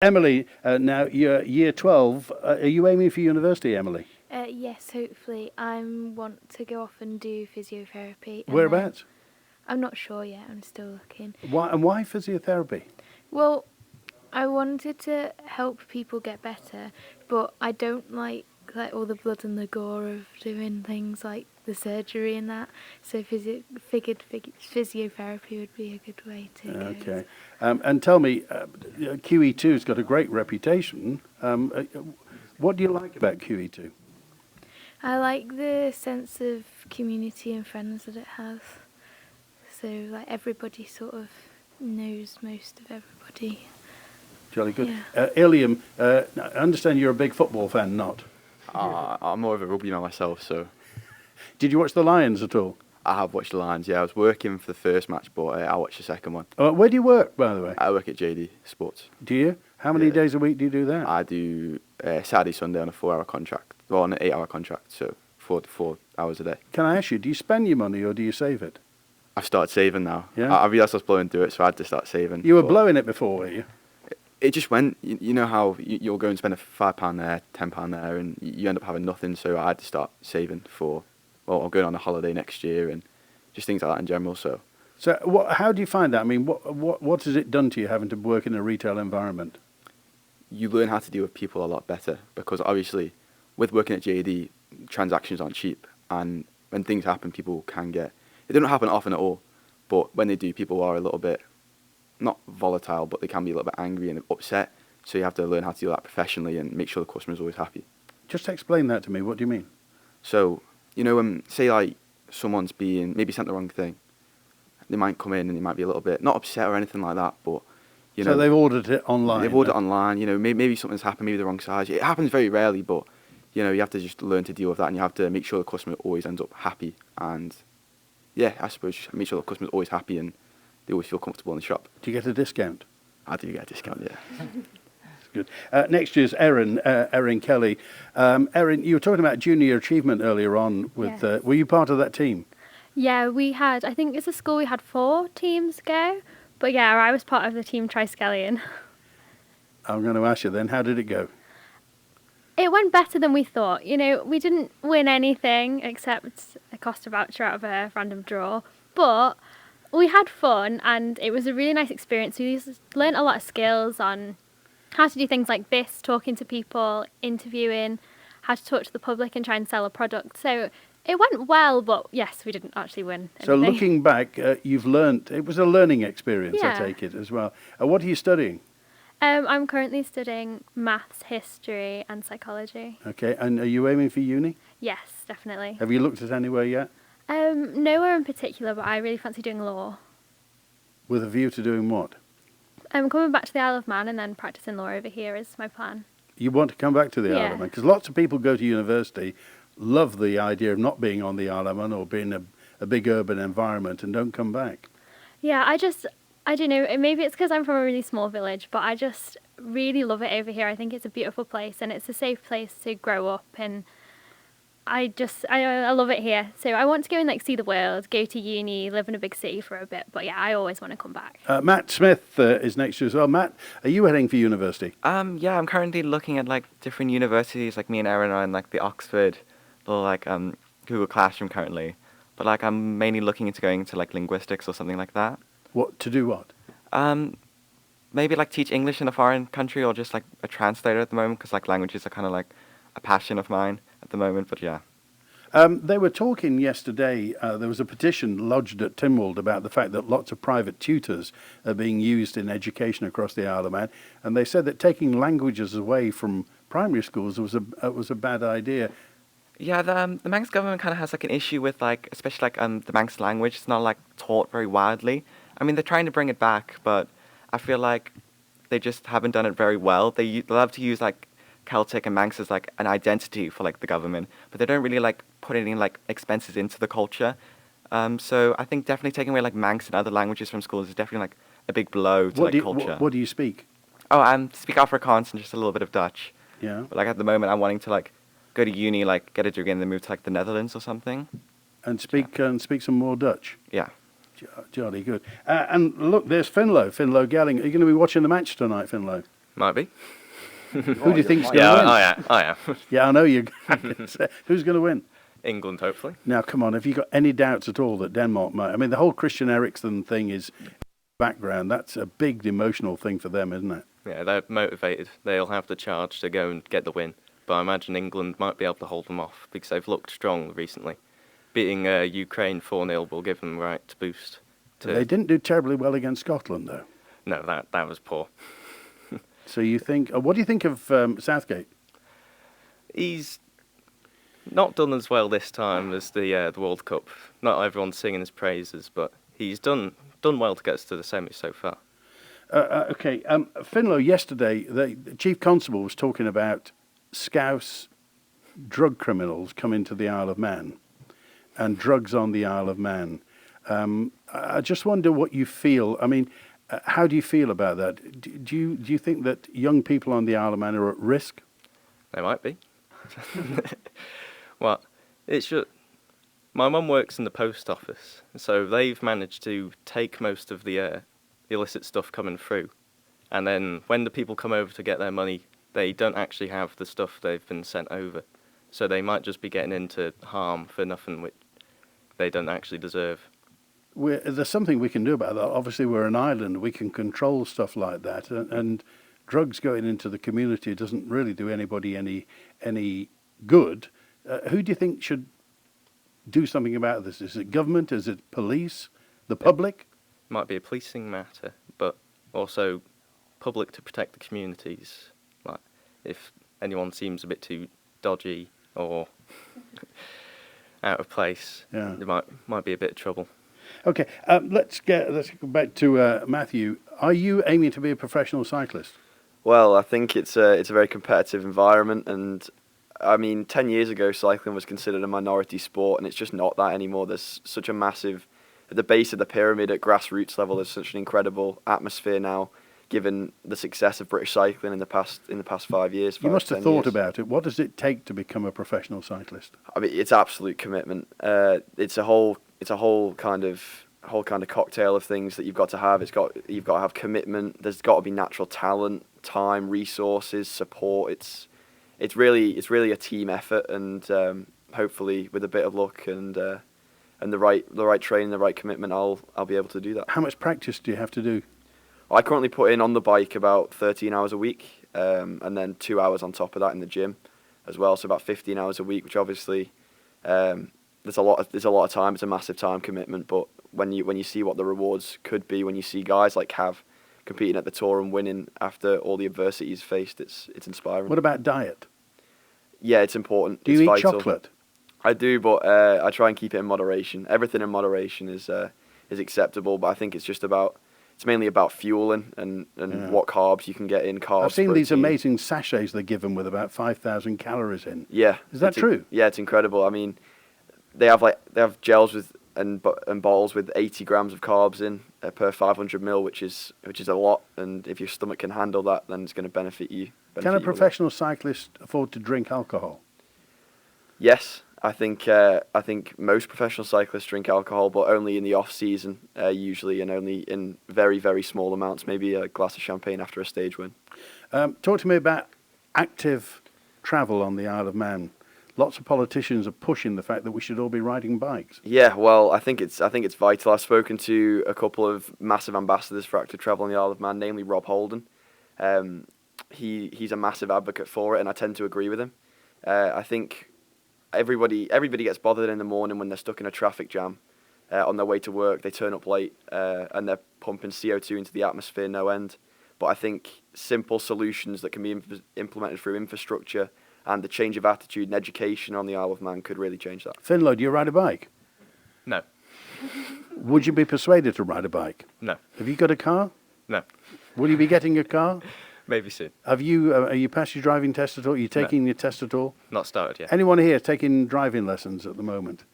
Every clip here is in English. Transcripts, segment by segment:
Emily, now you're year 12. Are you aiming for university, Emily? Yes, hopefully. I want to go off and do physiotherapy. Whereabouts? I'm not sure yet. I'm still looking. Why physiotherapy? Well, I wanted to help people get better, but I don't like all the blood and the gore of doing things like the surgery and that. So figured physiotherapy would be a good way to go. Okay. And tell me, QE2's got a great reputation. What do you like about QE2? I like the sense of community and friends that it has. So like everybody sort of knows most of everybody. Jolly good. Yeah. Iliam, I understand you're a big football fan, not? I'm more of a rugby man myself, so Did you watch the Lions at all? I have watched the Lions. Yeah, I was working for the first match, but I watched the second one. Where do you work, by the way? I work at JD Sports. Do you? How many Yeah. days a week do you do that? I do Saturday, Sunday on a 4-hour contract, well, on an 8-hour contract, so 4 hours a day. Can I ask you, do you spend your money or do you save it? I've started saving now. Yeah? I realised I was blowing through it, so I had to start saving. You were but blowing it before, were you? It just went. You know how you'll go and spend a £5 there, £10 there, and you end up having nothing. So I had to start saving for, well, I'm going on a holiday next year and just things like that in general. So How do you find that? I mean, what has it done to you having to work in a retail environment? you learn how to deal with people a lot better because obviously with working at JD, transactions aren't cheap, and when things happen, people can get. It doesn't happen often at all, but when they do, people are a little bit not volatile, but they can be a little bit angry and upset. So you have to learn how to do that professionally and make sure the customer is always happy. Just explain that to me. What do you mean? So, you know, say like someone's being maybe sent the wrong thing, they might come in and they might be a little bit not upset or anything like that, but you know, So they've ordered it online. they've ordered it online. You know, maybe something's happened, maybe the wrong size. It happens very rarely, but you know, you have to just learn to deal with that, and you have to make sure the customer always ends up happy. And yeah, I suppose just make sure the customer's always happy and they always feel comfortable in the shop. Do you get a discount? I do get a discount, yeah. That's good. Next year's Erin, Erin Kelly. Erin, you were talking about junior achievement earlier on. With Yes. were you part of that team? Yeah, we had, I think as a school we had 4 teams go, but yeah, I was part of the team Triskelion. I'm going to ask you then, how did it go? It went better than we thought. You know, we didn't win anything except a Costa voucher out of a random draw, but we had fun and it was a really nice experience. We learnt a lot of skills on how to do things like this, talking to people, interviewing, how to talk to the public and try and sell a product. So it went well, but yes, we didn't actually win anything. So looking back, you've learnt, it was a learning experience, I Yeah. take it, as well. What are you studying? I'm currently studying maths, history and psychology. Okay, and are you aiming for uni? Yes, definitely. Have you looked at anywhere yet? Nowhere in particular, but I really fancy doing law. With a view to doing what? I'm coming back to the Isle of Man and then practicing law over here is my plan. You want to come back to the Isle Yeah. of Man? Because lots of people go to university, love the idea of not being on the Isle of Man or being a big urban environment and don't come back. Yeah, I don't know, maybe it's because I'm from a really small village, but I just really love it over here. I think it's a beautiful place and it's a safe place to grow up, and I love it here. So I want to go and like see the world, go to uni, live in a big city for a bit, but yeah, I always want to come back. Matt Smith is next to us as well. Matt, are you heading for university? Yeah, I'm currently looking at like different universities. Like me and Erin are in like the Oxford little like Google Classroom currently, but like I'm mainly looking into going to like linguistics or something like that. What to do? What? Maybe like teach English in a foreign country or just like a translator at the moment, because like languages are kind of like a passion of mine at the moment. But yeah. They were talking yesterday, there was a petition lodged at Tynwald about the fact that lots of private tutors are being used in education across the Isle of Man, and they said that taking languages away from primary schools was a bad idea. Yeah, the Manx government kind of has like an issue with like, especially like the Manx language. It's not like taught very widely. I mean, they're trying to bring it back, but I feel like they just haven't done it very well. They love to use like Celtic and Manx as like an identity for like the government, but they don't really like put any like expenses into the culture. So I think definitely taking away like Manx and other languages from schools is definitely like a big blow to culture. What do you speak? Oh, I speak Afrikaans and just a little bit of Dutch. Yeah. But like at the moment, I'm wanting to like go to uni, like get a degree, and then move to like the Netherlands or something. And speak some more Dutch. Yeah. Jolly good. And look, there's Finlay Galling. Are you going to be watching the match tonight, Finlay? Might be. Who do you think's going to Yeah, win? I am. Yeah, I know you're. Who's going to win? England, hopefully. Now, come on. Have you got any doubts at all that Denmark might? I mean, the whole Christian Eriksen thing is background. That's a big emotional thing for them, isn't it? Yeah, they're motivated. They'll have the charge to go and get the win. But I imagine England might be able to hold them off because they've looked strong recently. Beating Ukraine 4-0 will give them the right boost. They didn't do terribly well against Scotland, though. No, that was poor. So you think? What do you think of Southgate? He's not done as well this time as the World Cup. Not everyone's singing his praises, but he's done well to get us to the semis so far. Okay, Finlay, yesterday, the Chief Constable was talking about Scouse drug criminals coming to the Isle of Man and drugs on the Isle of Man. I just wonder what you feel. I mean, how do you feel about that? Do you think that young people on the Isle of Man are at risk? They might be. Well, it should. My mum works in the post office, so they've managed to take most of the illicit stuff coming through. And then when the people come over to get their money, they don't actually have the stuff they've been sent over. So they might just be getting into harm for nothing which they don't actually deserve. There's something we can do about that. Obviously, we're an island. We can control stuff like that. And drugs going into the community doesn't really do anybody any good. Who do you think should do something about this? Is it government? Is it police? The public? Might be a policing matter, but also public to protect the communities. Like if anyone seems a bit too dodgy or out of place, Yeah. there might be a bit of trouble. Okay, let's go back to Matthew. Are you aiming to be a professional cyclist? Well, I think it's a very competitive environment, and I mean, 10 years ago, cycling was considered a minority sport, and it's just not that anymore. There's such a massive, at the base of the pyramid, at grassroots level, there's such an incredible atmosphere now, given the success of British cycling in the past 5 years. You must have 10 thought years. about it. What does it take to become a professional cyclist? I mean, it's absolute commitment. It's a whole kind of cocktail of things that you've got to have. You've got to have commitment. There's got to be natural talent, time, resources, support. It's really a team effort, and hopefully with a bit of luck and the right training, the right commitment, I'll be able to do that. How much practice do you have to do? I currently put in on the bike about 13 hours a week, and then 2 hours on top of that in the gym as well, so about 15 hours a week, which obviously there's a lot of time. It's a massive time commitment, but when you see what the rewards could be, when you see guys like Cav competing at the Tour and winning after all the adversity he's faced, it's inspiring. What about diet? Yeah, it's important. Do you It's eat vital. chocolate? I do, but I try and keep it in moderation. Everything in moderation is acceptable, but I think it's mainly about fueling and Yeah. what carbs you can get in. Carbs. I've seen these protein. amazing sachets they give them with about 5,000 calories in. Yeah. Is that true? Yeah, it's incredible. I mean, they have gels with and bottles with 80 grams of carbs in per 500 ml, which is a lot. And if your stomach can handle that, then it's going to benefit you. Can a benefit you a lot. professional cyclist afford to drink alcohol? Yes, I think most professional cyclists drink alcohol, but only in the off season, usually, and only in very, very small amounts. Maybe a glass of champagne after a stage win. Talk to me about active travel on the Isle of Man. Lots of politicians are pushing the fact that we should all be riding bikes. Yeah, well, I think it's vital. I've spoken to a couple of massive ambassadors for active travel on the Isle of Man, namely Rob Holden. He's a massive advocate for it, and I tend to agree with him. I think everybody gets bothered in the morning when they're stuck in a traffic jam on their way to work. They turn up late and they're pumping CO2 into the atmosphere no end. But I think simple solutions that can be implemented through infrastructure and the change of attitude and education on the Isle of Man could really change that. Finlay, do you ride a bike? No. Would you be persuaded to ride a bike? No. Have you got a car? No. Will you be getting a car? Maybe soon. Have you? Are you past your driving test at all? Are you taking your test at all? Not started yet. Anyone here taking driving lessons at the moment?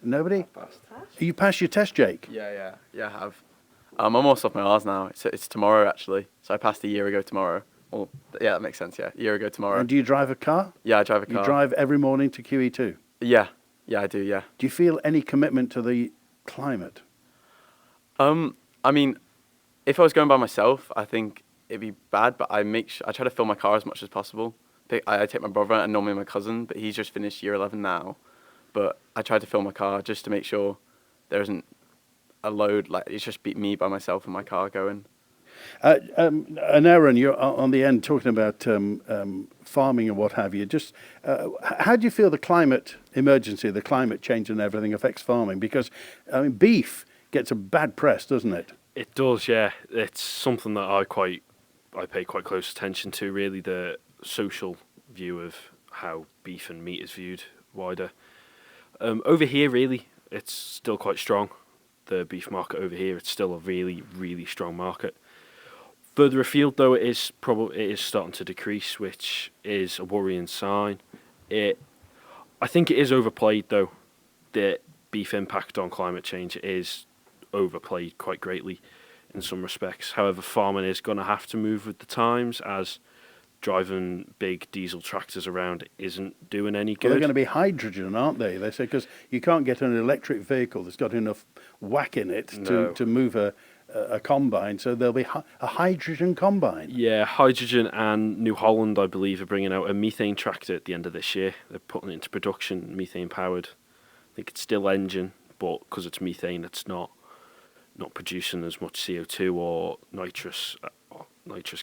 Nobody? Are you past your test, Jake? Yeah, I have. I'm almost off my arse now. It's tomorrow, actually. So I passed a year ago tomorrow. Well, yeah, that makes sense, yeah. A year ago tomorrow. And do you drive a car? Yeah, I drive a car. You drive every morning to QE2? Yeah, I do, yeah. Do you feel any commitment to the climate? I mean, if I was going by myself, I think it'd be bad, but I try to fill my car as much as possible. I take my brother and normally my cousin, but he's just finished year 11 now. But I try to fill my car just to make sure there isn't a load, like it's just me by myself in my car going. And Erin, you're on the end talking about farming and what have you. Just how do you feel the climate emergency, the climate change and everything affects farming? Because I mean, beef gets a bad press, doesn't it? It does, yeah. It's something that I pay quite close attention to, really, the social view of how beef and meat is viewed wider. Over here, really, it's still quite strong. The beef market over here, it's still a really, really strong market. Further afield, though, it is starting to decrease, which is a worrying sign. I think it is overplayed, though. The beef impact on climate change is overplayed quite greatly in some respects. However, farming is going to have to move with the times, as driving big diesel tractors around isn't doing any good. Well, they're going to be hydrogen, aren't they? They say because you can't get an electric vehicle that's got enough whack in it to move a combine, so there'll be a hydrogen combine. Yeah, hydrogen, and New Holland, I believe, are bringing out a methane tractor at the end of this year. They're putting it into production, methane powered. I think it's still engine, but because it's methane, it's not producing as much CO2 or nitrous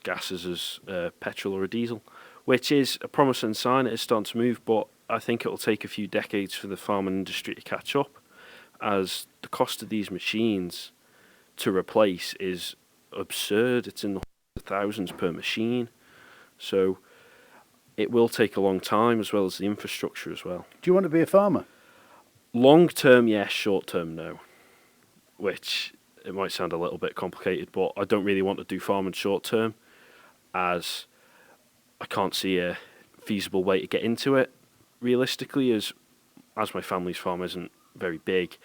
gases as petrol or a diesel, which is a promising sign. It is starting to move, but I think it will take a few decades for the farming industry to catch up, as the cost of these machines to replace is absurd. It's in the thousands per machine, so it will take a long time, as well as the infrastructure as well. Do you want to be a farmer? Long term, yes. Short term, no. Which, it might sound a little bit complicated, but I don't really want to do farming short term, as I can't see a feasible way to get into it realistically, as my family's farm isn't very big.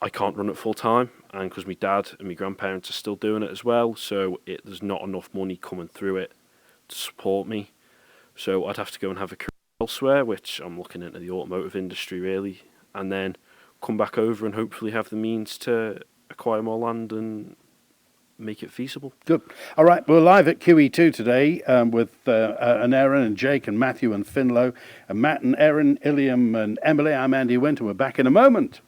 I can't run it full time, and because my dad and my grandparents are still doing it as well, so there's not enough money coming through it to support me. So I'd have to go and have a career elsewhere, which I'm looking into the automotive industry really, and then come back over and hopefully have the means to acquire more land and make it feasible. Good. All right, we're live at QE2 today with Erin and Jake and Matthew and Finlay and Matt and Erin, Iliam and Emily. I'm Andy Winter. We're back in a moment.